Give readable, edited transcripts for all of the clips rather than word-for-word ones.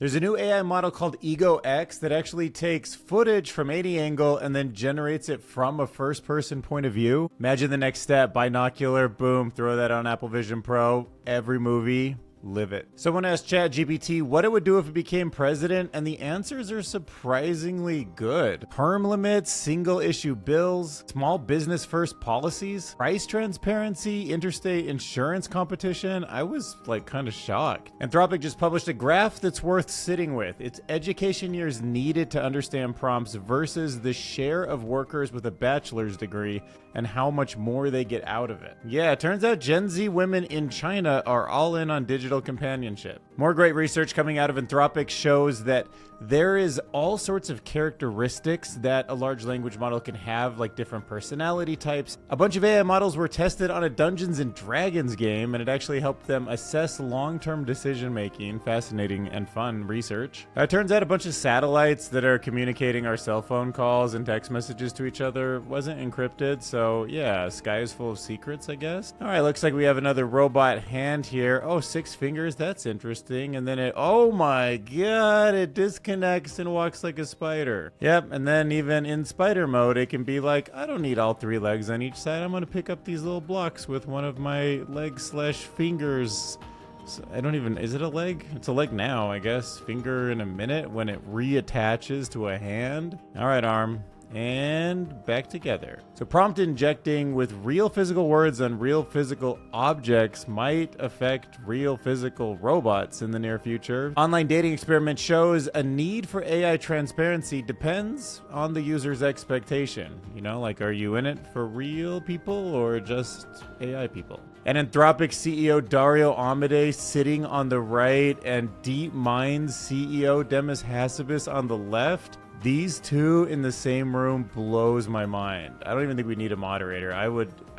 There's a new AI model called Ego X that actually takes footage from any angle and then generates it from a first-person point of view. Imagine the next step, binocular, boom, throw that on Apple Vision Pro, every movie. Live it. Someone asked ChatGPT what it would do if it became president, and the answers are surprisingly good. Term limits, single issue bills, small business first policies, price transparency, interstate insurance competition. I was like kind of shocked. Anthropic just published a graph that's worth sitting with. It's education years needed to understand prompts versus the share of workers with a bachelor's degree and how much more they get out of it. Yeah, it turns out Gen Z women in China are all in on digital companionship. More great research coming out of Anthropic shows that there is all sorts of characteristics that a large language model can have, like different personality types. A bunch of AI models were tested on a Dungeons and Dragons game, and it actually helped them assess long-term decision-making. Fascinating and fun research. It turns out a bunch of satellites that are communicating our cell phone calls and text messages to each other wasn't encrypted, so yeah, sky is full of secrets, I guess. All right, looks like we have another robot hand here. Oh, 6 fingers, that's interesting. And then it, oh my god, it disconnects and walks like a spider. Yep, and then even in spider mode, it can be like, I don't need all 3 legs on each side. I'm gonna pick up these little blocks with one of my legs/fingers. So I don't even, is it a leg? It's a leg now, I guess. Finger in a minute when it reattaches to a hand. All right, arm. And back together. So prompt injecting with real physical words on real physical objects might affect real physical robots in the near future. Online dating experiment shows a need for AI transparency depends on the user's expectation. You know, like, are you in it for real people or just AI people? And Anthropic CEO Dario Amodei sitting on the right and DeepMind's CEO Demis Hassabis on the left. These two in the same room blows my mind. I don't even think we need a moderator. I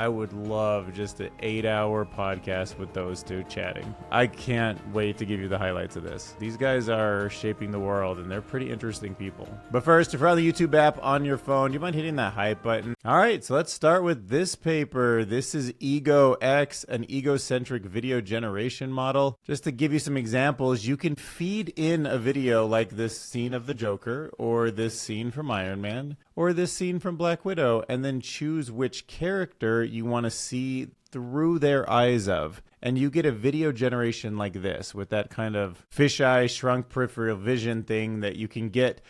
would love just an 8-hour podcast with those two chatting. I can't wait to give you the highlights of this. These guys are shaping the world, and they're pretty interesting people. But first, if you're on the YouTube app on your phone, do you mind hitting that hype button? All right, so let's start with this paper. This is Ego X, an egocentric video generation model. Just to give you some examples, you can feed in a video like this scene of the Joker, or this scene from Iron Man, or this scene from Black Widow, and then choose which character you want to see through their eyes of. And you get a video generation like this with that kind of fisheye shrunk peripheral vision thing that you can get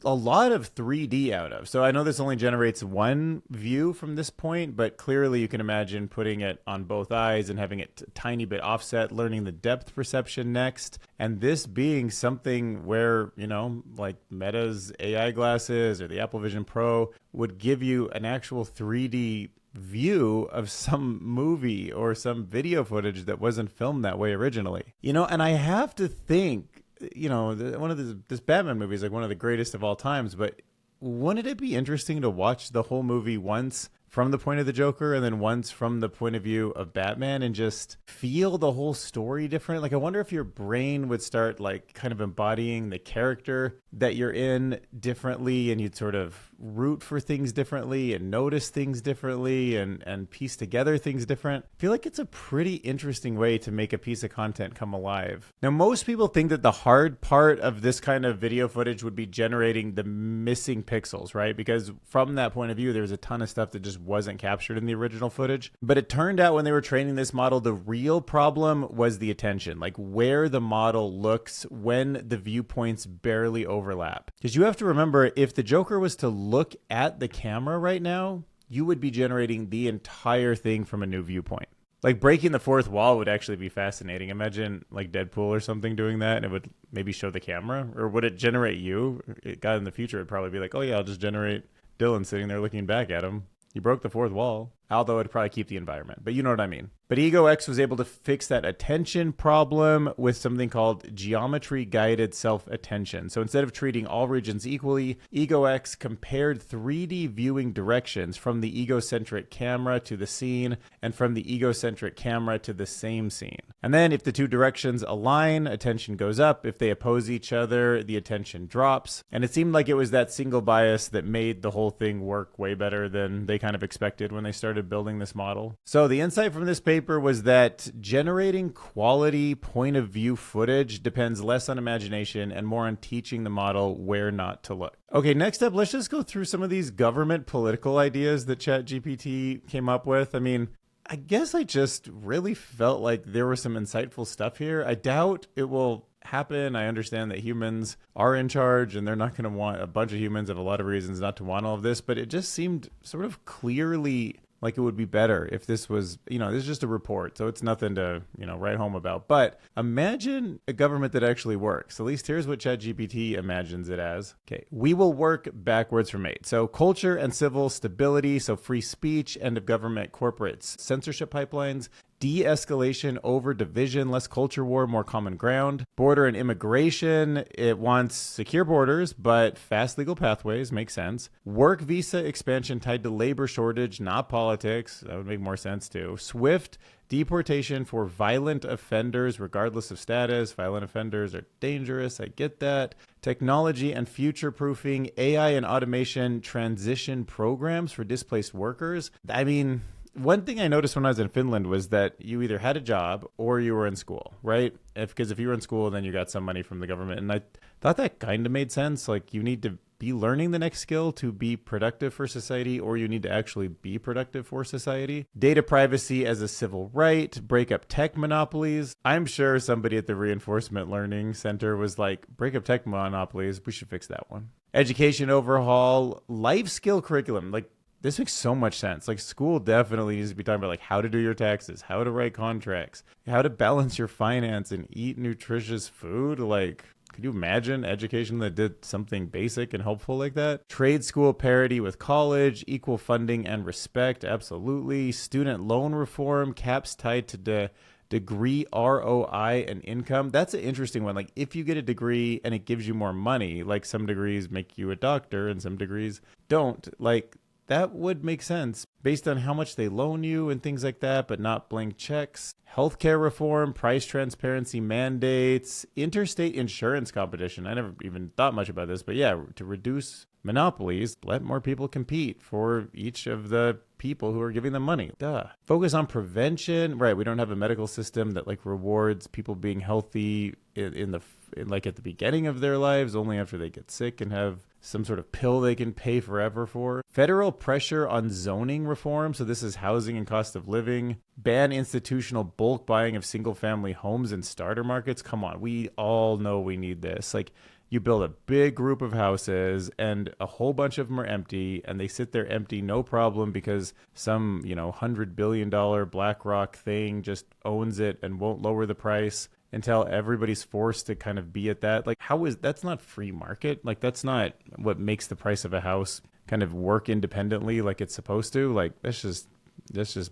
a lot of 3D out of. So I know this only generates one view from this point, but clearly you can imagine putting it on both eyes and having it a tiny bit offset, learning the depth perception next. And this being something where, you know, like Meta's AI glasses or the Apple Vision Pro would give you an actual 3D view of some movie or some video footage that wasn't filmed that way originally. You know, and I have to think, you know, this Batman movie is like one of the greatest of all times, but wouldn't it be interesting to watch the whole movie once from the point of the Joker and then once from the point of view of Batman and just feel the whole story different? Like, I wonder if your brain would start like kind of embodying the character that you're in differently, and you'd sort of root for things differently and notice things differently and piece together things different. I feel like it's a pretty interesting way to make a piece of content come alive. Now, most people think that the hard part of this kind of video footage would be generating the missing pixels, right? Because from that point of view, there's a ton of stuff that just wasn't captured in the original footage. But it turned out when they were training this model, the real problem was the attention, like where the model looks when the viewpoints barely overlap. Because you have to remember, if the Joker was to look at the camera right now, you would be generating the entire thing from a new viewpoint. Like, breaking the fourth wall would actually be fascinating. Imagine like Deadpool or something doing that, and it would maybe show the camera. Or would it generate you? God, in the future, it'd probably be like, oh yeah, I'll just generate Dylan sitting there looking back at him. You broke the fourth wall. Although it'd probably keep the environment, but you know what I mean. But Ego X was able to fix that attention problem with something called geometry-guided self-attention. So instead of treating all regions equally, Ego X compared 3D viewing directions from the egocentric camera to the scene and from the egocentric camera to the same scene. And then if the two directions align, attention goes up. If they oppose each other, the attention drops. And it seemed like it was that single bias that made the whole thing work way better than they kind of expected when they started started building this model. So the insight from this paper was that generating quality point of view footage depends less on imagination and more on teaching the model where not to look. Okay, next up, let's just go through some of these government political ideas that ChatGPT came up with. I mean, I guess I just really felt like there was some insightful stuff here. I doubt it will happen. I understand that humans are in charge and they're not going to want, a bunch of humans have a lot of reasons not to want all of this, but it just seemed sort of clearly like it would be better if this was, this is just a report, so it's nothing to, write home about. But imagine a government that actually works. At least here's what ChatGPT imagines it as. Okay, we will work backwards from 8. So culture and civil stability, so free speech, end of government corporates, censorship pipelines, de-escalation over division, less culture war, more common ground. Border and immigration, it wants secure borders, but fast legal pathways, makes sense. Work visa expansion tied to labor shortage, not politics. That would make more sense too. Swift deportation for violent offenders, regardless of status. Violent offenders are dangerous. I get that. Technology and future-proofing, AI and automation transition programs for displaced workers. I mean, one thing I noticed when I was in Finland was that you either had a job or you were in school, right? Because if you were in school, then you got some money from the government. And I thought that kind of made sense. Like, you need to be learning the next skill to be productive for society, or you need to actually be productive for society. Data privacy as a civil right, break up tech monopolies. I'm sure somebody at the Reinforcement Learning Center was like, break up tech monopolies, we should fix that one. Education overhaul, life skill curriculum. Like, this makes so much sense. Like, school definitely needs to be talking about like how to do your taxes, how to write contracts, how to balance your finance and eat nutritious food. Like, could you imagine education that did something basic and helpful like that? Trade school parity with college, equal funding and respect. Absolutely. Student loan reform, caps tied to degree ROI and income. That's an interesting one. Like, if you get a degree and it gives you more money, like some degrees make you a doctor and some degrees don't, like, that would make sense based on how much they loan you and things like that, but not blank checks. Healthcare reform, price transparency mandates, interstate insurance competition. I never even thought much about this, but yeah, to reduce monopolies, let more people compete for each of the people who are giving them money. Duh. Focus on prevention. Right, we don't have a medical system that like rewards people being healthy in at the beginning of their lives, only after they get sick and have some sort of pill they can pay forever for. Federal pressure on zoning reform. So this is housing and cost of living. Ban institutional bulk buying of single family homes in starter markets. Come on, we all know we need this. Like, you build a big group of houses and a whole bunch of them are empty and they sit there empty, no problem, because some, $100 billion BlackRock thing just owns it and won't lower the price until everybody's forced to kind of be at that. Like, that's not free market. Like, that's not what makes the price of a house kind of work independently like it's supposed to. Like, that's just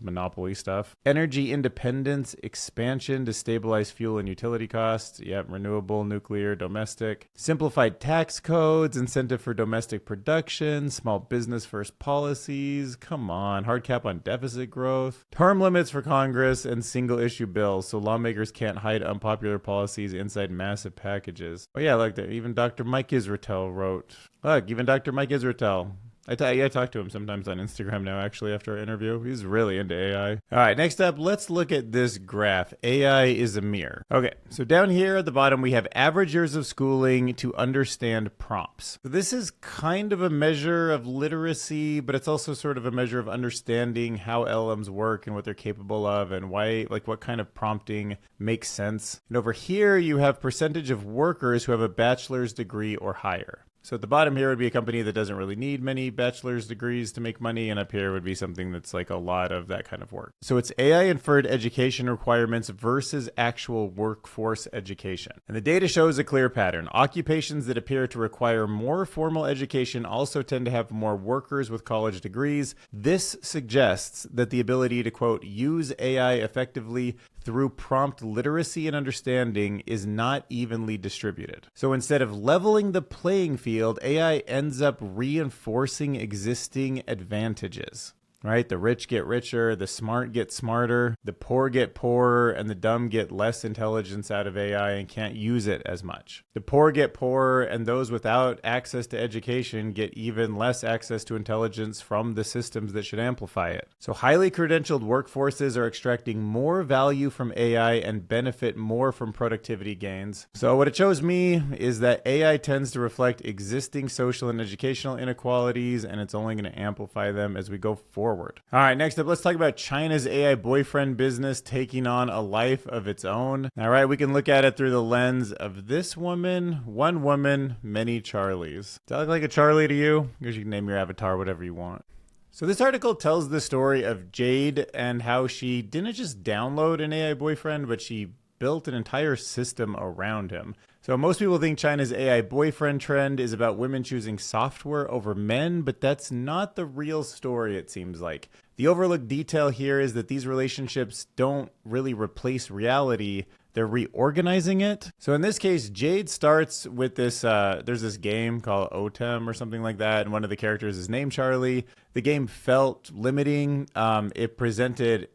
monopoly stuff. Energy independence, expansion to stabilize fuel and utility costs. Yep, renewable, nuclear, domestic. Simplified tax codes, incentive for domestic production, small business first policies. Come on, hard cap on deficit growth. Term limits for Congress and single issue bills so lawmakers can't hide unpopular policies inside massive packages. Oh yeah, like that. Even Dr. Mike Israetel wrote. Look, even Dr. Mike Israetel. I talk to him sometimes on Instagram now, actually, after our interview. He's really into AI. All right, next up, let's look at this graph. AI is a mirror. Okay, so down here at the bottom, we have average years of schooling to understand prompts. So this is kind of a measure of literacy, but it's also sort of a measure of understanding how LLMs work and what they're capable of and why, like, what kind of prompting makes sense. And over here, you have percentage of workers who have a bachelor's degree or higher. So at the bottom here would be a company that doesn't really need many bachelor's degrees to make money, and up here would be something that's like a lot of that kind of work. So it's AI-inferred education requirements versus actual workforce education. And the data shows a clear pattern. Occupations that appear to require more formal education also tend to have more workers with college degrees. This suggests that the ability to, quote, use AI effectively through prompt literacy and understanding is not evenly distributed. So instead of leveling the playing field, AI ends up reinforcing existing advantages. right? The rich get richer, the smart get smarter, the poor get poorer, and the dumb get less intelligence out of AI and can't use it as much. The poor get poorer, and those without access to education get even less access to intelligence from the systems that should amplify it. So highly credentialed workforces are extracting more value from AI and benefit more from productivity gains. So what it shows me is that AI tends to reflect existing social and educational inequalities, and it's only going to amplify them as we go forward. All right, next up, let's talk about China's AI boyfriend business taking on a life of its own. All right, we can look at it through the lens of this woman, one woman, many Charlies. Does that look like a Charlie to you? I guess you can name your avatar whatever you want. So this article tells the story of Jade and how she didn't just download an AI boyfriend, but she built an entire system around him. So most people think China's AI boyfriend trend is about women choosing software over men, but that's not the real story, it seems like. The overlooked detail here is that these relationships don't really replace reality. They're reorganizing it. So in this case, Jade starts with this, there's this game called OTEM or something like that, and one of the characters is named Charlie. The game felt limiting. It presented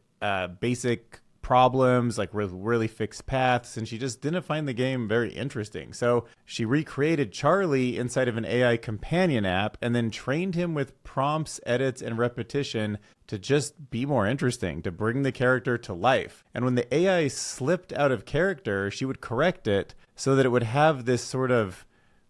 basic problems, like really fixed paths, and she just didn't find the game very interesting. So she recreated Charlie inside of an AI companion app and then trained him with prompts, edits, and repetition to just be more interesting, to bring the character to life. And when the AI slipped out of character, she would correct it so that it would have this sort of,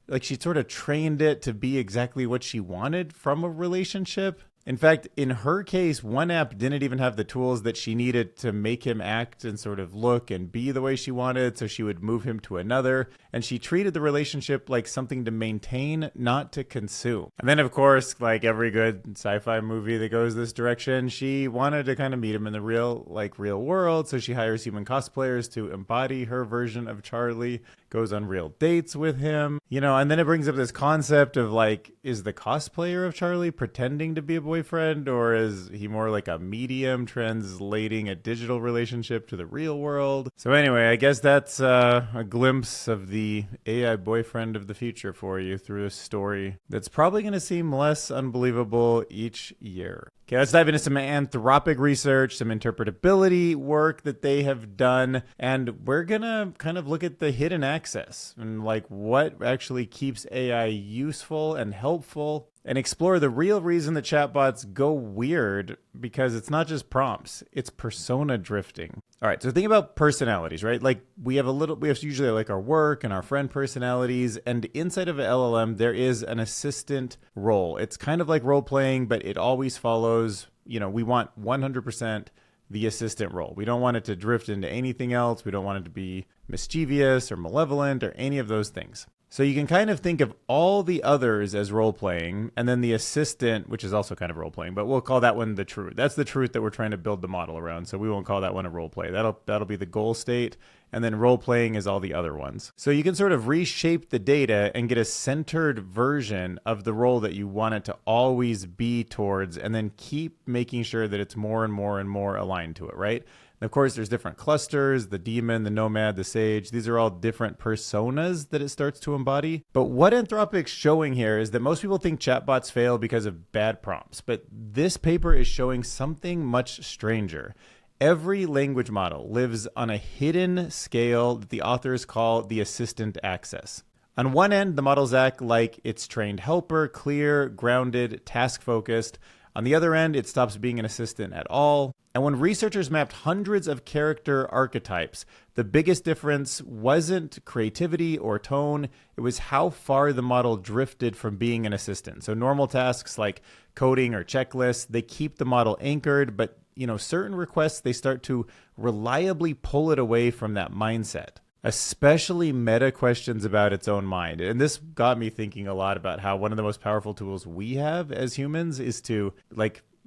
like she sort of trained it to be exactly what she wanted from a relationship. In fact, in her case, one app didn't even have the tools that she needed to make him act and sort of look and be the way she wanted, so she would move him to another. And she treated the relationship like something to maintain, not to consume. And then, of course, like every good sci-fi movie that goes this direction, she wanted to kind of meet him in the real world, so she hires human cosplayers to embody her version of Charlie, goes on real dates with him, and then it brings up this concept of like, is the cosplayer of Charlie pretending to be a boyfriend, or is he more like a medium translating a digital relationship to the real world? So anyway, I guess that's a glimpse of the AI boyfriend of the future for you through a story that's probably going to seem less unbelievable each year. Okay, let's dive into some Anthropic research, some interpretability work that they have done, and we're going to kind of look at the hidden access and like what actually keeps AI useful and helpful, and explore the real reason that chatbots go weird, because it's not just prompts, it's persona drifting. All right, so think about personalities, right? Like we have usually like our work and our friend personalities, and inside of an LLM, there is an assistant role. It's kind of like role playing, but it always follows, we want 100% the assistant role. We don't want it to drift into anything else. We don't want it to be mischievous or malevolent or any of those things. So you can kind of think of all the others as role-playing, and then the assistant, which is also kind of role-playing, but we'll call that one the truth. That's the truth that we're trying to build the model around, so we won't call that one a role-play. That'll be the goal state, and then role-playing is all the other ones. So you can sort of reshape the data and get a centered version of the role that you want it to always be towards, and then keep making sure that it's more and more and more aligned to it, right? Of course, there's different clusters, the demon, the nomad, the sage. These are all different personas that it starts to embody. But what Anthropic's showing here is that most people think chatbots fail because of bad prompts. But this paper is showing something much stranger. Every language model lives on a hidden scale that the authors call the assistant access. On one end, the models act like it's trained helper, clear, grounded, task-focused. On the other end, it stops being an assistant at all. And when researchers mapped hundreds of character archetypes, the biggest difference wasn't creativity or tone, it was how far the model drifted from being an assistant. So normal tasks like coding or checklists, they keep the model anchored, but certain requests, they start to reliably pull it away from that mindset. Especially meta questions about its own mind. And this got me thinking a lot about how one of the most powerful tools we have as humans is to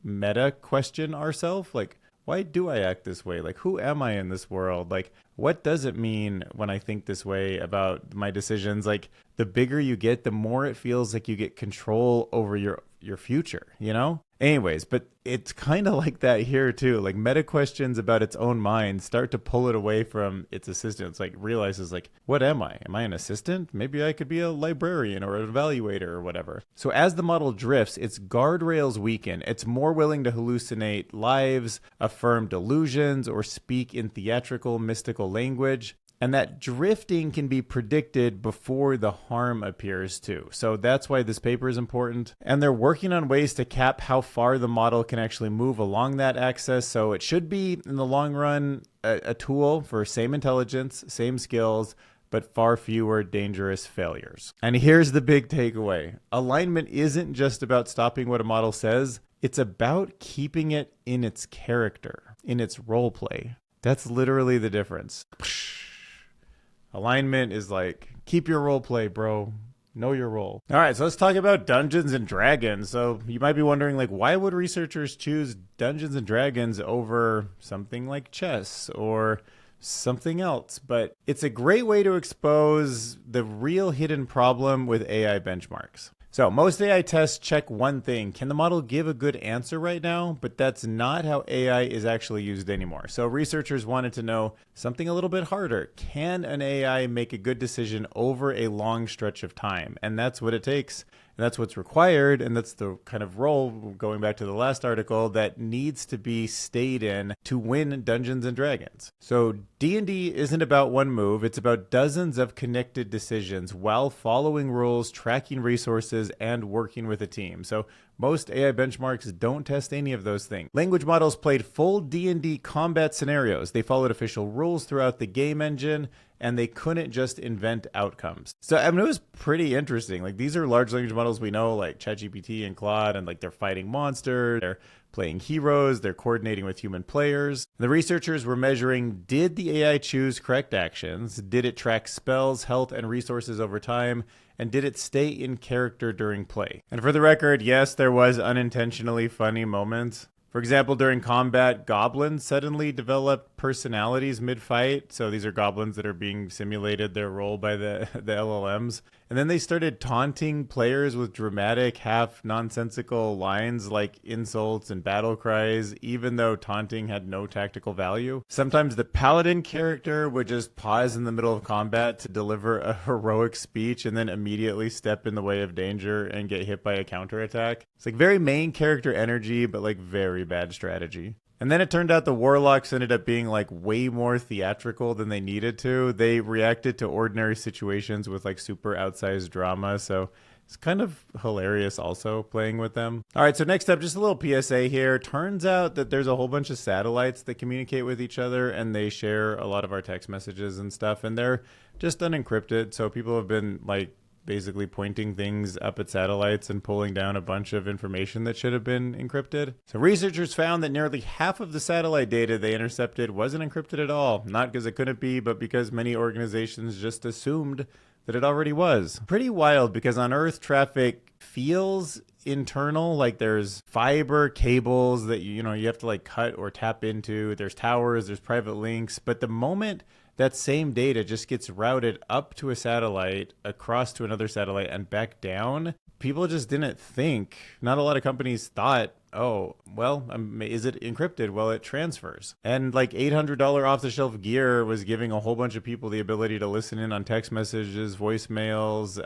meta question ourselves. Like, why do I act this way? Like, who am I in this world? Like, what does it mean when I think this way about my decisions? Like, the bigger you get, the more it feels like you get control over your future, you know? Anyways, but it's kind of like that here too. Like, meta questions about its own mind start to pull it away from its assistant. It's like, realizes like, what am I? Am I an assistant? Maybe I could be a librarian or an evaluator or whatever. So as the model drifts, its guardrails weaken. It's more willing to hallucinate lives, affirm delusions, or speak in theatrical, mystical language. And that drifting can be predicted before the harm appears too. So that's why this paper is important. And they're working on ways to cap how far the model can actually move along that axis. So it should be, in the long run, a tool for same intelligence, same skills, but far fewer dangerous failures. And here's the big takeaway. Alignment isn't just about stopping what a model says. It's about keeping it in its character, in its role play. That's literally the difference. Alignment is like, keep your role play, bro. Know your role. All right, so let's talk about Dungeons and Dragons. So you might be wondering, like, why would researchers choose Dungeons and Dragons over something like chess or something else? But it's a great way to expose the real hidden problem with AI benchmarks. So most AI tests check one thing. Can the model give a good answer right now? But that's not how AI is actually used anymore. So researchers wanted to know something a little bit harder. Can an AI make a good decision over a long stretch of time? And that's what it takes. And that's what's required. And that's the kind of role, going back to the last article, that needs to be stayed in to win Dungeons and Dragons. So D&D isn't about one move. It's about dozens of connected decisions while following rules, tracking resources, and working with a team. So most AI benchmarks don't test any of those things. Language models played full D&D combat scenarios. They followed official rules throughout the game engine, and they couldn't just invent outcomes. So, I mean, it was pretty interesting. Like, these are large language models we know, like ChatGPT and Claude, and like they're fighting monsters, they're playing heroes, they're coordinating with human players. The researchers were measuring, did the AI choose correct actions? Did it track spells, health, and resources over time? And did it stay in character during play? And for the record, yes, there was unintentionally funny moments. For example, during combat, goblins suddenly developed personalities mid-fight. So these are goblins that are being simulated their role by the LLMs. And then they started taunting players with dramatic, half-nonsensical lines like insults and battle cries, even though taunting had no tactical value. Sometimes the paladin character would just pause in the middle of combat to deliver a heroic speech and then immediately step in the way of danger and get hit by a counterattack. It's like very main character energy, but like very bad strategy. And then it turned out the warlocks ended up being like way more theatrical than they needed to. They reacted to ordinary situations with like super outsized drama. So it's kind of hilarious also playing with them. All right, so next up, just a little PSA here. Turns out that there's a whole bunch of satellites that communicate with each other, and they share a lot of our text messages and stuff, and they're just unencrypted. So people have been like basically pointing things up at satellites and pulling down a bunch of information that should have been encrypted. So researchers found that nearly half of the satellite data they intercepted wasn't encrypted at all. Not because it couldn't be, but because many organizations just assumed that it already was. Pretty wild, because on Earth, traffic feels internal, like there's fiber cables that you have to like cut or tap into. There's towers, there's private links, but the moment that same data just gets routed up to a satellite, across to another satellite, and back down, people just didn't think. Not a lot of companies thought, oh, well, is it encrypted? Well, it transfers. And like $800 off-the-shelf gear was giving a whole bunch of people the ability to listen in on text messages, voicemails,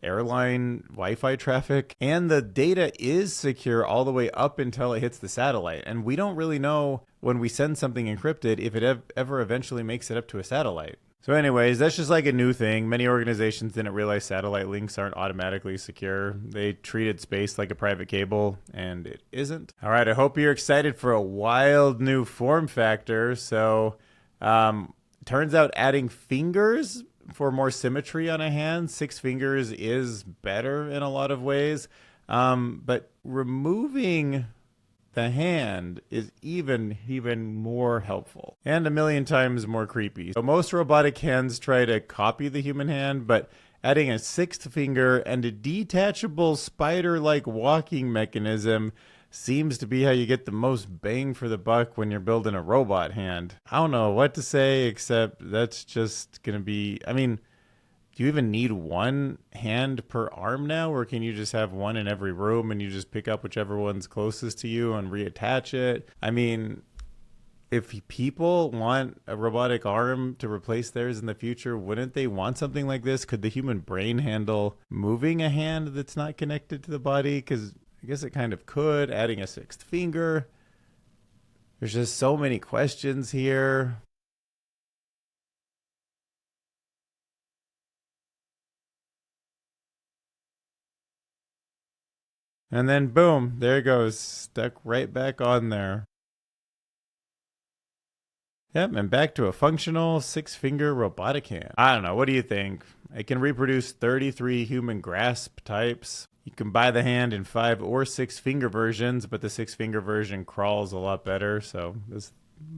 airline Wi-Fi traffic, and the data is secure all the way up until it hits the satellite. And we don't really know when we send something encrypted if it ever eventually makes it up to a satellite. So anyways, that's just like a new thing. Many organizations didn't realize satellite links aren't automatically secure. They treated space like a private cable, and it isn't. All right, I hope you're excited for a wild new form factor. So turns out adding fingers for more symmetry on a hand, 6 fingers, is better in a lot of ways. But removing the hand is even more helpful and a million times more creepy. So most robotic hands try to copy the human hand, but adding a 6th finger and a detachable spider-like walking mechanism seems to be how you get the most bang for the buck when you're building a robot hand. I don't know what to say, except that's just going to be, I mean, do you even need one hand per arm now, or can you just have one in every room and you just pick up whichever one's closest to you and reattach it? I mean, if people want a robotic arm to replace theirs in the future, wouldn't they want something like this? Could the human brain handle moving a hand that's not connected to the body? Because I guess it kind of could, adding a sixth finger. There's just so many questions here. And then boom, there it goes, stuck right back on there. Yep, and back to a functional six-finger robotic hand. I don't know, what do you think? It can reproduce 33 human grasp types. You can buy the hand in 5 or 6 finger versions, but the 6-finger version crawls a lot better, so there's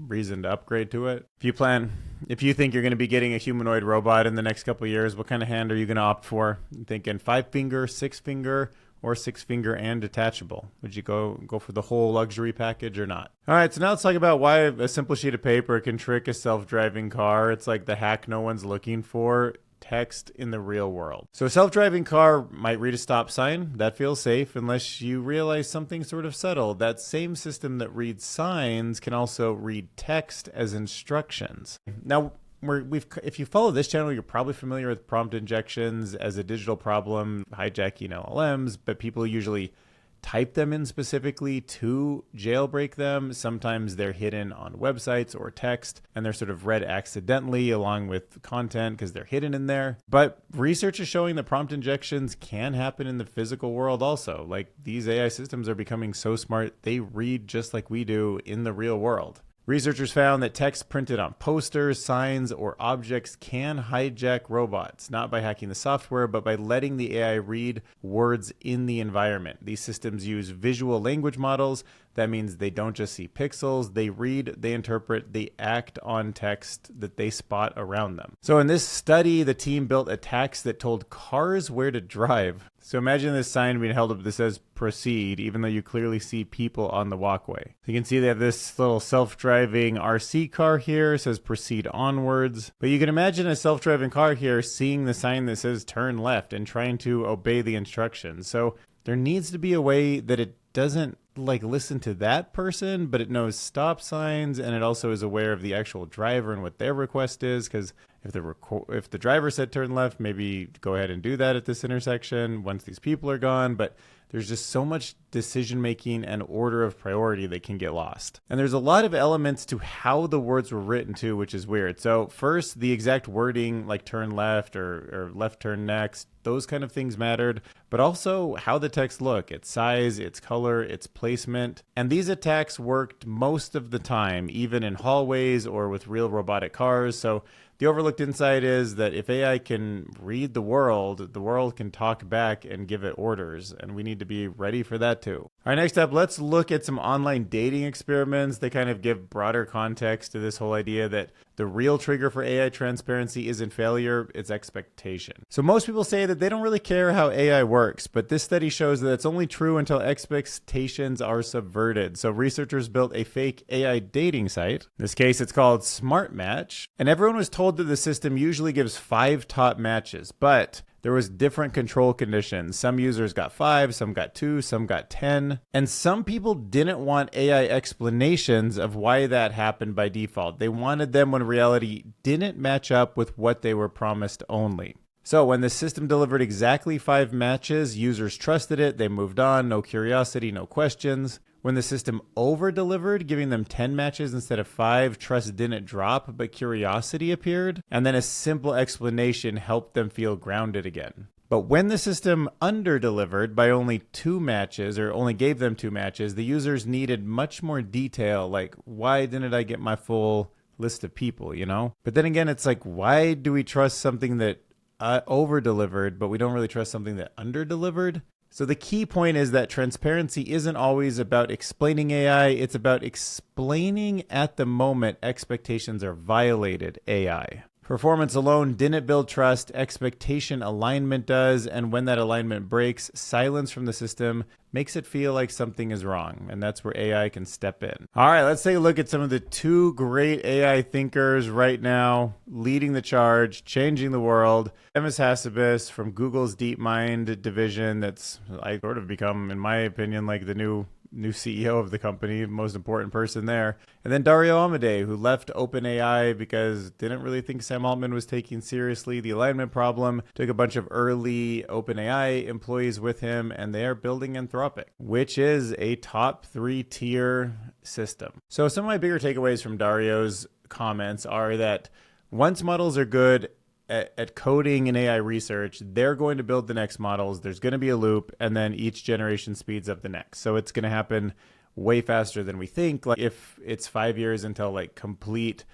reason to upgrade to it. If you think you're going to be getting a humanoid robot in the next couple of years, what kind of hand are you going to opt for? You thinking 5-finger, 6-finger, or 6-finger and detachable? Would you go for the whole luxury package or not? All right, so now let's talk about why a simple sheet of paper can trick a self-driving car. It's like the hack no one's looking for. Text in the real world. So a self-driving car might read a stop sign. That feels safe unless you realize something sort of subtle. That same system that reads signs can also read text as instructions. Now, if you follow this channel, you're probably familiar with prompt injections as a digital problem, hijacking LLMs, but people usually type them in specifically to jailbreak them. Sometimes they're hidden on websites or text, and they're sort of read accidentally along with content because they're hidden in there. But research is showing that prompt injections can happen in the physical world also. Like, these AI systems are becoming so smart, they read just like we do in the real world. Researchers found that text printed on posters, signs, or objects can hijack robots, not by hacking the software, but by letting the AI read words in the environment. These systems use visual language models. That means they don't just see pixels, they read, they interpret, they act on text that they spot around them. So in this study, the team built a text that told cars where to drive. So imagine this sign being held up that says proceed, even though you clearly see people on the walkway. You can see they have this little self-driving RC car here, it says proceed onwards. But you can imagine a self-driving car here seeing the sign that says turn left and trying to obey the instructions. So there needs to be a way that it doesn't listen to that person, but it knows stop signs, and it also is aware of the actual driver and what their request is, because if the driver said turn left, maybe go ahead and do that at this intersection once these people are gone. But there's just so much decision making and order of priority that can get lost. And there's a lot of elements to how the words were written too, which is weird. So first, the exact wording, like turn left or left turn next, those kind of things mattered, but also how the text looked, its size, its color, its placement. And these attacks worked most of the time, even in hallways or with real robotic cars. So the overlooked insight is that if AI can read the world can talk back and give it orders, and we need to be ready for that too. All right, next up, let's look at some online dating experiments. They kind of give broader context to this whole idea that the real trigger for AI transparency isn't failure, it's expectation. So most people say that they don't really care how AI works, but this study shows that it's only true until expectations are subverted. So researchers built a fake AI dating site. In this case, it's called Smart Match, and everyone was told that the system usually gives 5 top matches, but there was different control conditions. Some users got 5, some got 2, some got 10. And some people didn't want AI explanations of why that happened by default. They wanted them when reality didn't match up with what they were promised only. So when the system delivered exactly 5 matches, users trusted it, they moved on, no curiosity, no questions. When the system over-delivered, giving them 10 matches instead of 5, trust didn't drop, but curiosity appeared. And then a simple explanation helped them feel grounded again. But when the system under-delivered by only 2 matches, or only gave them 2 matches, the users needed much more detail, like, why didn't I get my full list of people, you know? But then again, it's like, why do we trust something that over-delivered, but we don't really trust something that under-delivered? So the key point is that transparency isn't always about explaining AI, it's about explaining at the moment expectations are violated AI. Performance alone didn't build trust, expectation alignment does, and when that alignment breaks, silence from the system makes it feel like something is wrong, and that's where AI can step in. All right, let's take a look at some of the two great AI thinkers right now leading the charge, changing the world. Demis Hassabis from Google's DeepMind division that's sort of become, in my opinion, like the new CEO of the company, most important person there. And then Dario Amodei, who left OpenAI because didn't really think Sam Altman was taking seriously the alignment problem, took a bunch of early OpenAI employees with him, and they are building Anthropic, which is a top 3-tier system. So some of my bigger takeaways from Dario's comments are that once models are good at coding and AI research, they're going to build the next models. There's going to be a loop, and then each generation speeds up the next. So it's going to happen way faster than we think. Like if it's 5 years until like complete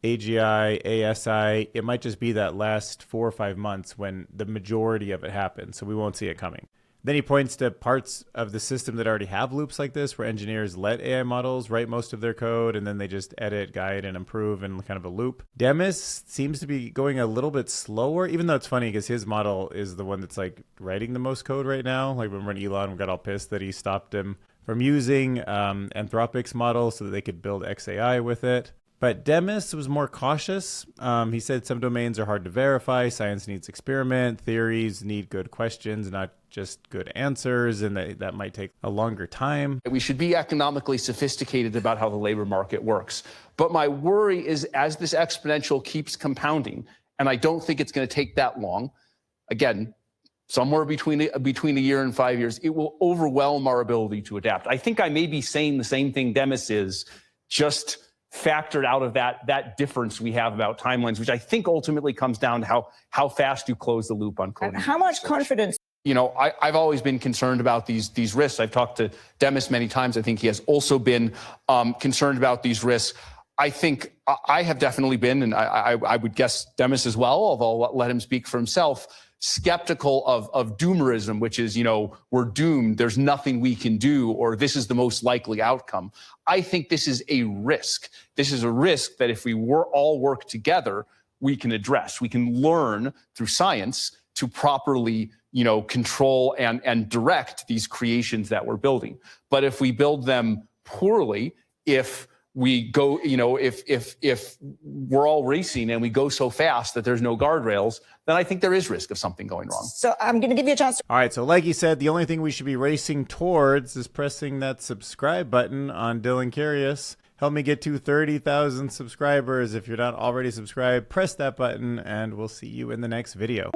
AGI, ASI, it might just be that last 4 or 5 months when the majority of it happens. So we won't see it coming. Then he points to parts of the system that already have loops like this, where engineers let AI models write most of their code, and then they just edit, guide, and improve in kind of a loop. Demis seems to be going a little bit slower, even though it's funny because his model is the one that's like writing the most code right now. Like remember when Elon got all pissed that he stopped him from using Anthropic's model so that they could build XAI with it. But Demis was more cautious. He said some domains are hard to verify. Science needs experiment. Theories need good questions, not just good answers, and that might take a longer time. We should be economically sophisticated about how the labor market works. But my worry is as this exponential keeps compounding, and I don't think it's going to take that long, again, somewhere between a year and 5 years, it will overwhelm our ability to adapt. I think I may be saying the same thing Demis is, just factored out of that difference we have about timelines, which I think ultimately comes down to how fast you close the loop on coding. And how much confidence? You know, I've always been concerned about these risks. I've talked to Demis many times. I think he has also been concerned about these risks. I think I have definitely been, and I would guess Demis as well, although I'll let him speak for himself, skeptical of doomerism, which is, you know, we're doomed, there's nothing we can do, or this is the most likely outcome. I think this is a risk. This is a risk that if we all work together, we can address. We can learn through science to properly, you know, control and direct these creations that we're building. But if we build them poorly, if we go, you know, if we're all racing and we go so fast that there's no guardrails, then I think there is risk of something going wrong. So I'm going to give you a chance. All right. So like you said, the only thing we should be racing towards is pressing that subscribe button on Dylan Curious. Help me get to 30,000 subscribers. If you're not already subscribed, press that button and we'll see you in the next video.